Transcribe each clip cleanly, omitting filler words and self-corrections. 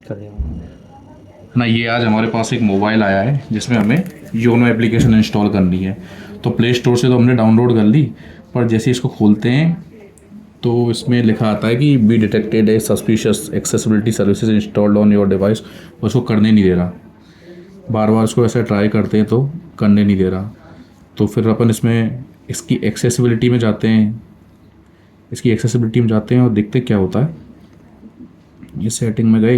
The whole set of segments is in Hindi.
करेगा। ना ये आज हमारे पास एक मोबाइल आया है जिसमें हमें योनो एप्लीकेशन इंस्टॉल करनी है। तो प्ले स्टोर से तो हमने डाउनलोड कर ली, पर जैसे इसको खोलते हैं तो इसमें लिखा आता है कि be detected A suspicious accessibility services installed on your device. उसको करने नहीं दे रहा। बार बार उसको ऐसे ट्राई करते हैं तो करने नहीं दे रहा। तो फिर अपन इसमें इसकी एक्सेसिबिलिटी में जाते हैं। इसकी एक्सेसिबिलिटी में जाते हैं और देखते क्या होता है। ये सेटिंग में गए।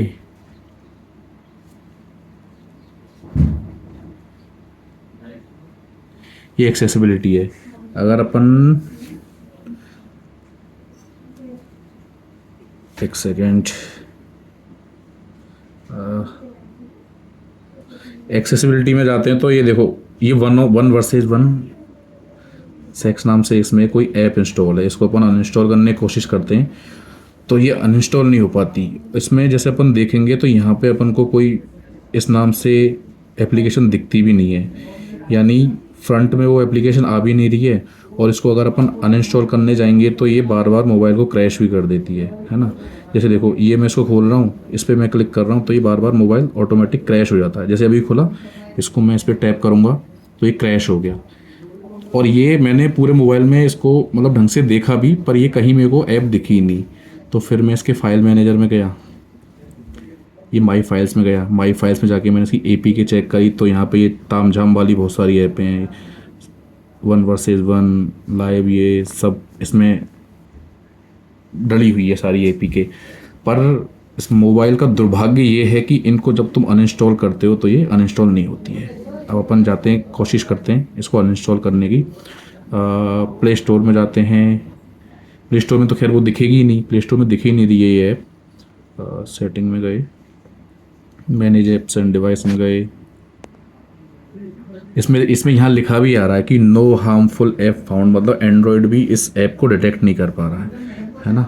ये एक्सेसिबिलिटी है। अगर अपन एक सेकेंड, एक्सेसिबिलिटी में जाते हैं तो ये देखो, ये one one versus one sex नाम से इसमें कोई ऐप इंस्टॉल है। इसको अपन अनइंस्टॉल करने की कोशिश करते हैं तो ये अनइंस्टॉल नहीं हो पाती। इसमें जैसे अपन देखेंगे तो यहाँ पे अपन को कोई इस नाम से एप्लीकेशन दिखती भी नहीं है, यानी फ्रंट में वो एप्लीकेशन आ भी नहीं रही है। और इसको अगर अपन अनइंस्टॉल करने जाएंगे तो ये बार बार मोबाइल को क्रैश भी कर देती है ना। जैसे देखो, ये मैं इसको खोल रहा हूँ, इस पर मैं क्लिक कर रहा हूँ तो ये बार बार मोबाइल ऑटोमेटिक क्रैश हो जाता है। जैसे अभी खुला, इसको मैं इस पर टैप करूँगा तो ये क्रैश हो गया। और ये मैंने पूरे मोबाइल में इसको मतलब ढंग से देखा भी, पर ये कहीं मेरे को ऐप दिखी ही नहीं। तो फिर मैं इसके फाइल मैनेजर में गया, ये माई फाइल्स में गया। माई फाइल्स में जाके मैंने इसकी एपी के चेक करी तो यहाँ पे ये तामझाम वाली बहुत सारी ऐपें हैं, वन वर्सेस वन, लाइव, ये सब इसमें डली हुई है सारी एपी के। पर इस मोबाइल का दुर्भाग्य ये है कि इनको जब तुम अनइंस्टॉल करते हो तो ये अनइंस्टॉल नहीं होती है। अब अपन जाते हैं, कोशिश करते हैं इसको अनइंस्टॉल करने की। प्ले स्टोर में जाते हैं। प्ले स्टोर में तो खैर वो दिखेगी ही नहीं, प्ले स्टोर में दिख ही नहीं रही है ये ऐप। सेटिंग में गए, मैनेज एप्स एंड डिवाइस में गए। इसमें इसमें यहाँ लिखा भी आ रहा है कि नो हार्मफुल ऐप फाउंड, मतलब एंड्रॉयड भी इस ऐप को डिटेक्ट नहीं कर पा रहा है ना।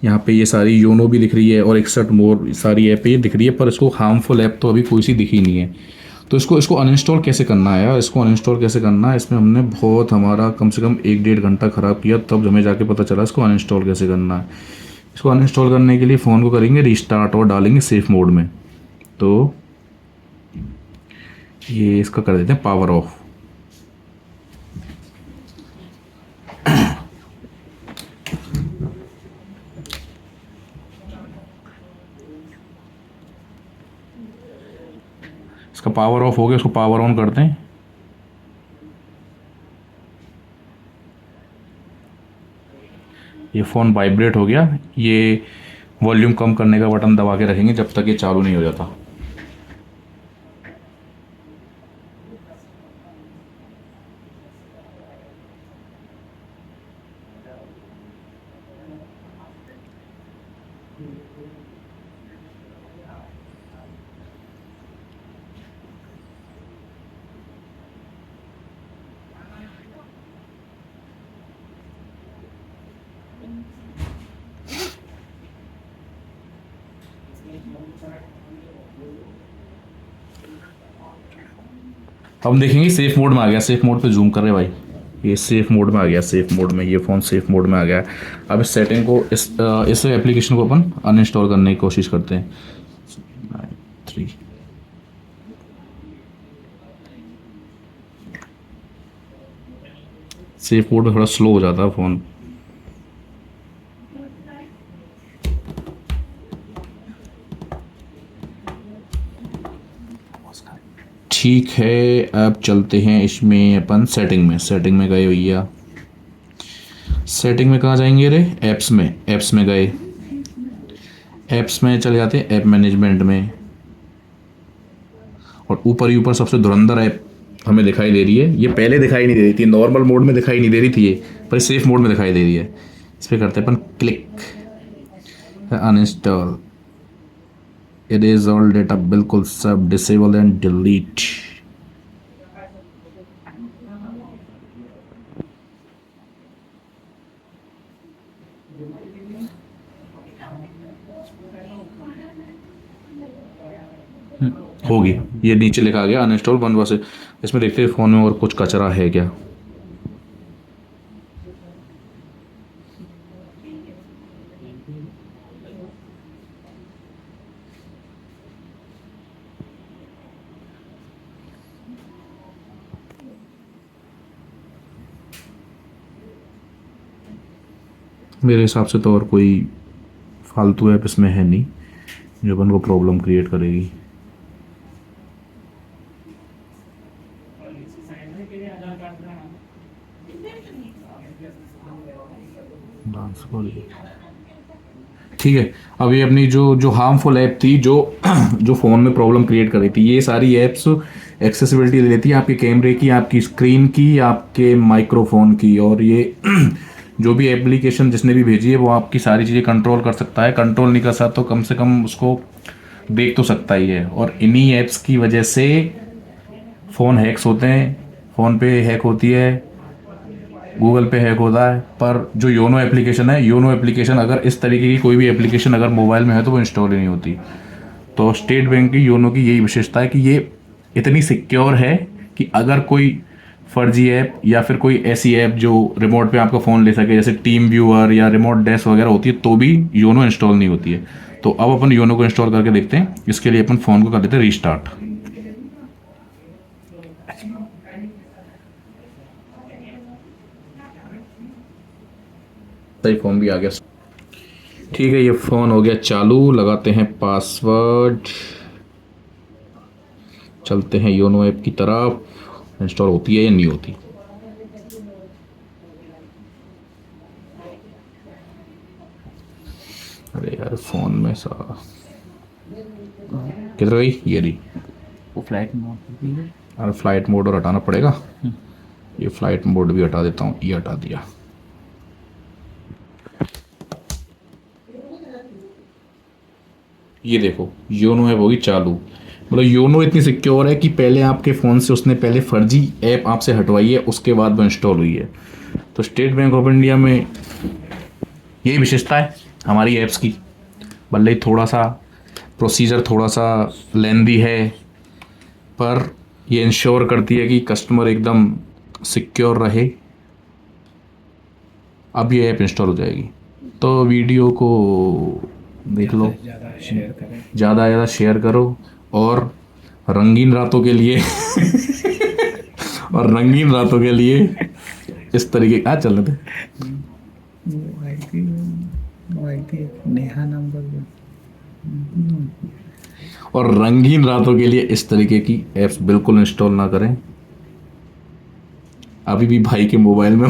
यहाँ पे ये सारी योनो भी दिख रही है और 61 मोर सारी ऐप ये दिख रही है, पर इसको हार्मफुल ऐप तो अभी कोई सी दिखी नहीं है। तो इसको इसको अनइंस्टॉल कैसे करना है यार, इसको अनइंस्टॉल कैसे करना है। इसमें हमने बहुत, हमारा कम से कम 1-1.5 घंटा ख़राब किया, तब हमें जाके पता चला इसको अनइंस्टॉल कैसे करना है। इसको अनइंस्टॉल करने के लिए फ़ोन को करेंगे रीस्टार्ट और डालेंगे सेफ मोड में। तो ये इसका कर देते हैं पावर ऑफ। इसका पावर ऑफ हो गया, उसको पावर ऑन करते हैं। ये फ़ोन वाइब्रेट हो गया। ये वॉल्यूम कम करने का बटन दबा के रखेंगे जब तक ये चालू नहीं हो जाता। अब देखेंगे सेफ मोड में आ गया। सेफ मोड पे जूम कर रहे भाई, ये सेफ मोड में आ गया। सेफ मोड में ये फ़ोन सेफ मोड में आ गया। अब इस सेटिंग को, इस एप्लीकेशन को अपन अनइंस्टॉल करने की कोशिश करते हैं। 3 सेफ मोड में थोड़ा स्लो हो जाता है फ़ोन। ठीक है, अब चलते हैं इसमें अपन सेटिंग में। सेटिंग में गए भैया, सेटिंग में कहाँ जाएंगे रे, ऐप्स में। ऐप्स में गए, ऐप्स में चले जाते हैं ऐप मैनेजमेंट में। और ऊपर ही ऊपर सबसे धुरंधर ऐप हमें दिखाई दे रही है। ये पहले दिखाई नहीं दे रही थी, नॉर्मल मोड में दिखाई नहीं दे रही थी ये, पर सेफ मोड में दिखाई दे रही है। इस पर करते हैं अपन click, uninstall, erase all data, बिल्कुल सब डिसेबल एंड डिलीट। होगी, ये नीचे लिखा गया अनइंस्टॉल वन वर्सेस। इसमें देखते हैं फ़ोन में और कुछ कचरा है क्या। मेरे हिसाब से तो और कोई फालतू ऐप इसमें है नहीं जो अपन को प्रॉब्लम क्रिएट करेगी। डांस को ठीक है। अब ये अपनी जो जो हार्मफुल ऐप थी जो जो फ़ोन में प्रॉब्लम क्रिएट कर रही थी, ये सारी ऐप्स एक्सेसिबिलिटी दे देती है आपके कैमरे की, आपकी स्क्रीन की, आपके माइक्रोफोन की, और ये जो भी एप्लीकेशन जिसने भी भेजी है वो आपकी सारी चीज़ें कंट्रोल कर सकता है। कंट्रोल नहीं कर सकता तो कम से कम उसको देख तो सकता ही है। और इन्हीं ऐप्स की वजह से फ़ोन हैक्स होते हैं, फ़ोन पे हैक होती है, गूगल पे हैक होता है। पर जो योनो एप्लीकेशन है, योनो एप्लीकेशन अगर इस तरीके की कोई भी एप्लीकेशन अगर मोबाइल में है तो वो इंस्टॉल ही नहीं होती। तो स्टेट बैंक की योनो की यही विशेषता है कि ये इतनी सिक्योर है कि अगर कोई फर्जी ऐप या फिर कोई ऐसी ऐप जो रिमोट पे आपका फ़ोन ले सके, जैसे टीम व्यूअर या रिमोट डैश वगैरह होती है, तो भी योनो इंस्टॉल नहीं होती है। तो अब अपन योनो को इंस्टॉल करके देखते हैं। इसके लिए अपन फ़ोन को कर देते हैं रीस्टार्ट। सही फ़ोन भी आ गया। ठीक है, ये फ़ोन हो गया चालू। लगाते हैं पासवर्ड, चलते हैं योनो ऐप की तरफ। इंस्टॉल होती है या नहीं होती? अरे यार फ़ोन में सा किधर गई? ये रही। वो फ्लाइट मोड भी है। अरे फ्लाइट मोड और हटाना पड़ेगा। ये फ्लाइट मोड भी हटा देता हूँ, ये हटा दिया। ये देखो योनो ऐप होगी चालू। मतलब योनो इतनी सिक्योर है कि पहले आपके फ़ोन से उसने पहले फर्जी ऐप आपसे हटवाई है, उसके बाद वो इंस्टॉल हुई है। तो स्टेट बैंक ऑफ इंडिया में यही विशेषता है हमारी ऐप्स की। भले ही थोड़ा सा प्रोसीजर थोड़ा सा लेंदी है, पर ये इंश्योर करती है कि कस्टमर एकदम सिक्योर रहे। अब ये ऐप इंस्टॉल हो जाएगी। तो वीडियो को देख लो, ज़्यादा शेयर करें। ज़्यादा ज़्यादा शेयर करो, और रंगीन रातों के लिए और रंगीन रातों के लिए इस तरीके आ चल रहे थे। वो आई थी नेहा नाम का। और रंगीन रातों के लिए इस तरीके की ऐप्स बिल्कुल इंस्टॉल ना करें। अभी भी भाई के मोबाइल में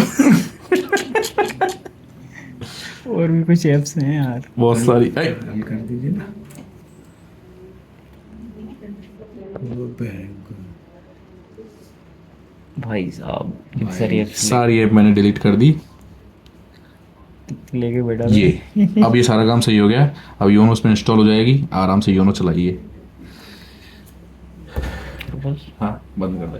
और भी कुछ ऐप्स हैं यार, बहुत सारी हल कर दीजिए ना। वो बैंक भाई साहब इन सारी ऐप्स सारी ऐप मैंने डिलीट कर दी। लेके बैठा ये अब ये सारा काम सही हो गया। अब योनो उसमें इंस्टॉल हो जाएगी, आराम से योनो चलाइए। बस। हाँ, बंद कर दे।